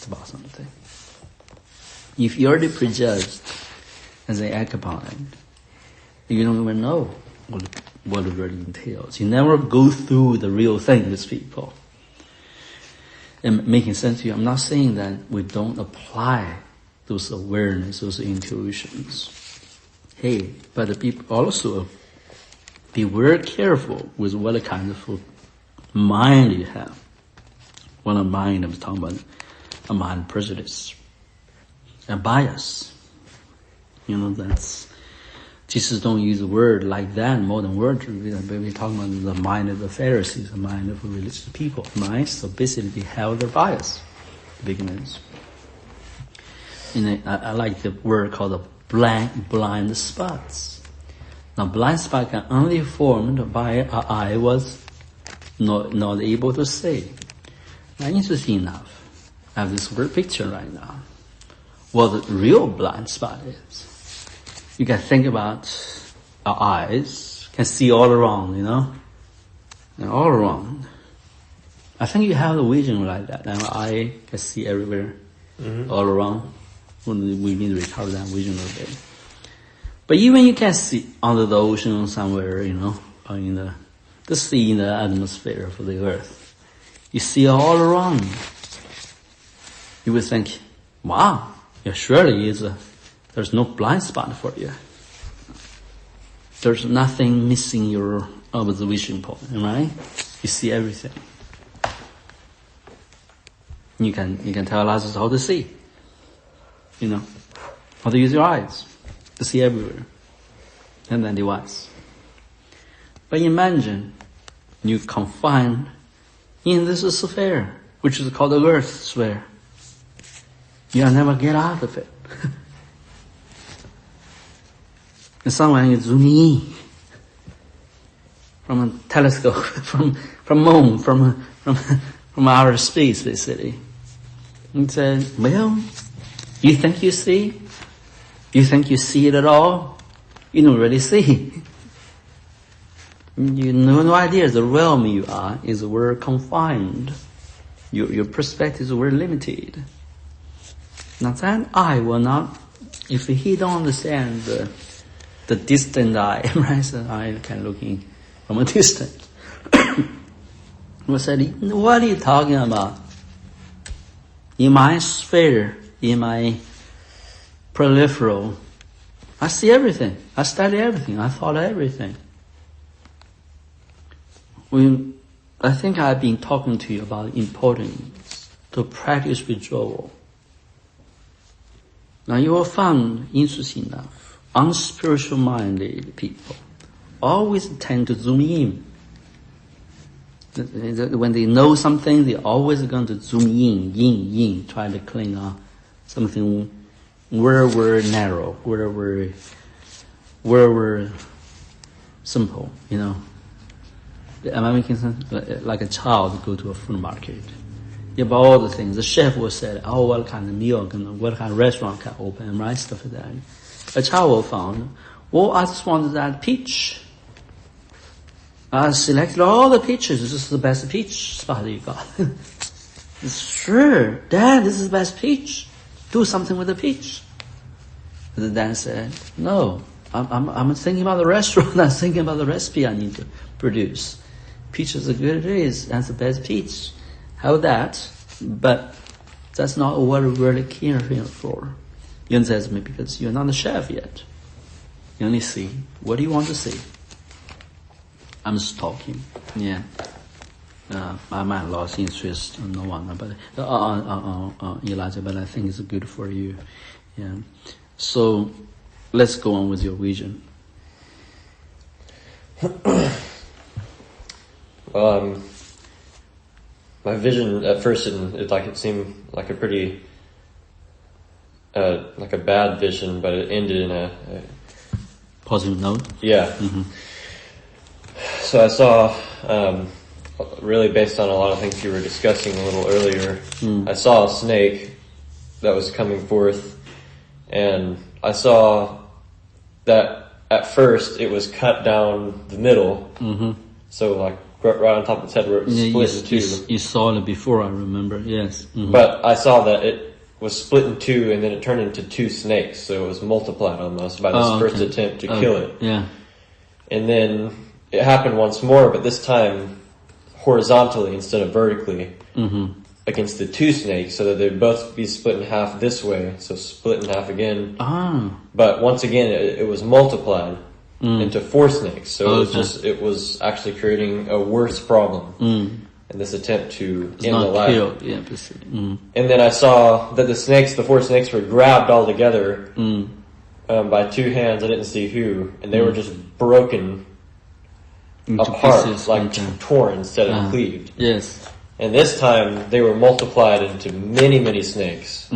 convinced about something. If you're already prejudged as they act upon it, you don't even know what it really entails. You never go through the real thing with people. And making sense to you, I'm not saying that we don't apply those awareness, those intuitions. Hey, but people also be very careful with what kind of mind you have. When a mind, I'm talking about a mind prejudice, a bias. That's, Jesus don't use a word like that, modern word. We're talking about the mind of the Pharisees, the mind of religious people, right? So basically they have their bias, beginners. I like the word called the blind spots. Now blind spot can only be formed by an eye was not able to see. Now interesting enough, I have this word picture right now. What the real blind spot is. You can think about our eyes, can see all around, and all around. I think you have the vision like that. Our eye can see everywhere, all around. We need to recover that vision a little bit. But even you can see under the ocean somewhere, or in the sea, in the atmosphere of the earth. You see all around. You would think, wow, surely there's no blind spot for you. There's nothing missing your observation point, right? You see everything. You can tell others how to see. How to use your eyes to see everywhere. And then device. But imagine you confined in this sphere, which is called the earth sphere. You'll never get out of it. And someone is zooming in from a telescope, from moon, from outer space, basically. And said, well, you think you see? You think you see it at all? You don't really see. You have no idea the realm you are is very confined. Your perspective is very limited. Now that eye will not, if he don't understand the distant eye, right? So eye kind of looking from a distance. We said, what are you talking about? In my sphere, in my peripheral, I see everything. I study everything. I thought everything. I think I've been talking to you about importance to practice withdrawal. Now you will find, interesting enough, unspiritual-minded people always tend to zoom in. When they know something, they're always going to zoom in, try to cling on something where we're narrow, where we're simple, Am I making sense? Like a child go to a food market. You buy all the things. The chef will say, what kind of meal, what kind of restaurant can open, right? Stuff like that. A child will find, I just wanted that peach. I selected all the peaches. This is the best peach spot you got. Sure, Dad, this is the best peach. Do something with the peach. The dad said, no, I'm thinking about the restaurant. I'm thinking about the recipe I need to produce. Peach is as good as it is. That's the best peach. How that? But that's not what we really care for. You understand me? Because you're not a chef yet. You only see what do you want to see. I'm just talking. Yeah. I might have lost interest on no one, but Elijah. But I think it's good for you. Yeah. So let's go on with your vision. My vision at first it seemed like a pretty like a bad vision, but it ended in a positive note. Yeah. Mm-hmm. So I saw, really based on a lot of things you were discussing a little earlier, I saw a snake that was coming forth, and I saw that at first it was cut down the middle, so like right on top of its head where it was split in two. You saw it before, I remember. Yes. Mm-hmm. But I saw that it was split in two, and then it turned into two snakes. So it was multiplied almost by this first attempt to kill it. Yeah. And then it happened once more, but this time horizontally instead of vertically against the two snakes, so that they'd both be split in half this way. So split in half again. But once again, it was multiplied into four snakes. So it was actually creating a worse problem in this attempt to end the life. And then I saw that the four snakes were grabbed all together by two hands. I didn't see who, and they were just broken apart, pieces, torn instead of cleaved. Yes. And this time they were multiplied into many, many snakes,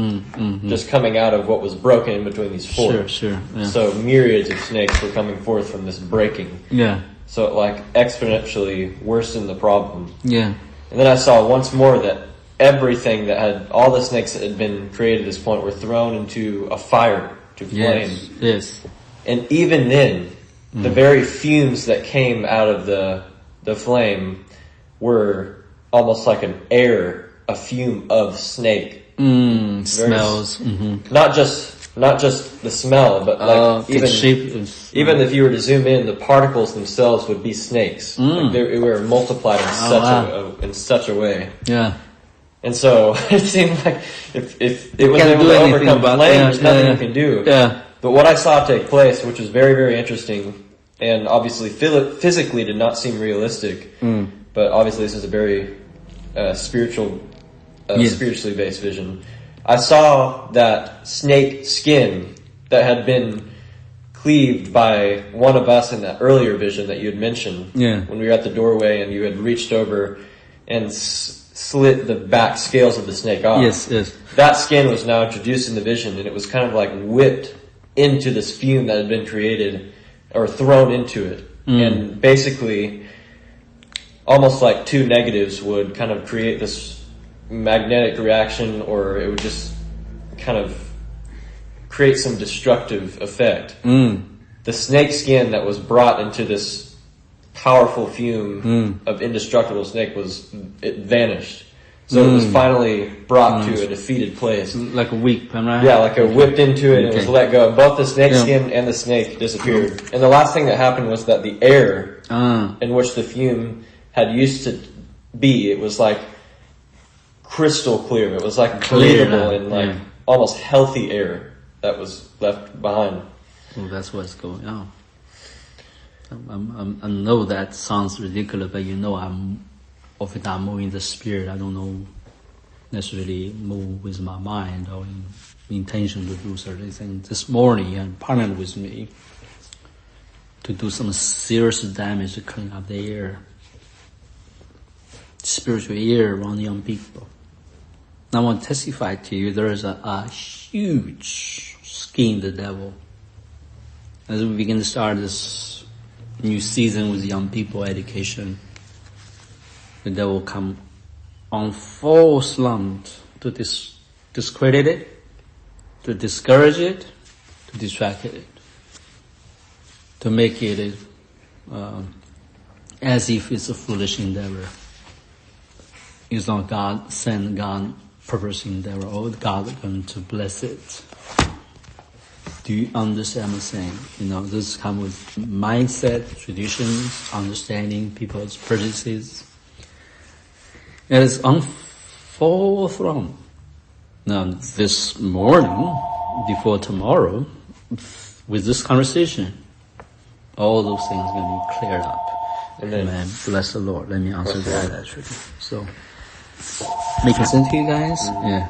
just coming out of what was broken in between these four. Sure. Yeah. So myriads of snakes were coming forth from this breaking. Yeah. So it exponentially worsened the problem. Yeah. And then I saw once more that everything that had, all the snakes that had been created at this point were thrown into a fire to flame. Yes. And even then, the very fumes that came out of the flame were almost like a fume of snake. Smells. Not just the smell, but even if you were to zoom in, the particles themselves would be snakes. They were multiplied in such a way. Yeah. And so it seemed like if it was able to overcome flame, there's nothing you can do. Yeah. But what I saw take place, which was very, very interesting, and obviously physically did not seem realistic, but obviously this is a very spiritually based vision. I saw that snake skin that had been cleaved by one of us in that earlier vision that you had mentioned. Yeah. When we were at the doorway and you had reached over and slit the back scales of the snake off. Yes. That skin was now introduced in the vision, and it was kind of like whipped into this fume that had been created or thrown into it. And basically, almost like two negatives would kind of create this magnetic reaction, or it would just kind of create some destructive effect. The snake skin that was brought into this powerful fume of indestructible snake it vanished. So it was finally brought to a defeated place. Like a whip, right? Yeah, like whipped into it and it was let go. Both the snake skin and the snake disappeared. And the last thing that happened was that the air in which the fume had used to be, it was like crystal clear. It was like breathable and almost healthy air that was left behind. Well, that's what's going on. I know that sounds ridiculous, but I'm moving the spirit. I don't know necessarily move with my mind or intention to do certain things. This morning, you partnered with me to do some serious damage to clean up the air, spiritual air around young people. I want to testify to you, there is a huge scheme of the devil. As we begin to start this new season with young people education, the devil come on full slant to discredit it, to discourage it, to distract it, to make it as if it's a foolish endeavor. It's not God sent, God purpose endeavor, or God is going to bless it. Do you understand what I'm saying? This comes with mindset, traditions, understanding people's prejudices. It is on full throne. Now, this morning, before tomorrow, with this conversation, all those things are going to be cleared up. Amen. Bless the Lord. Let me answer that actually. So, making sense to you guys? Yeah.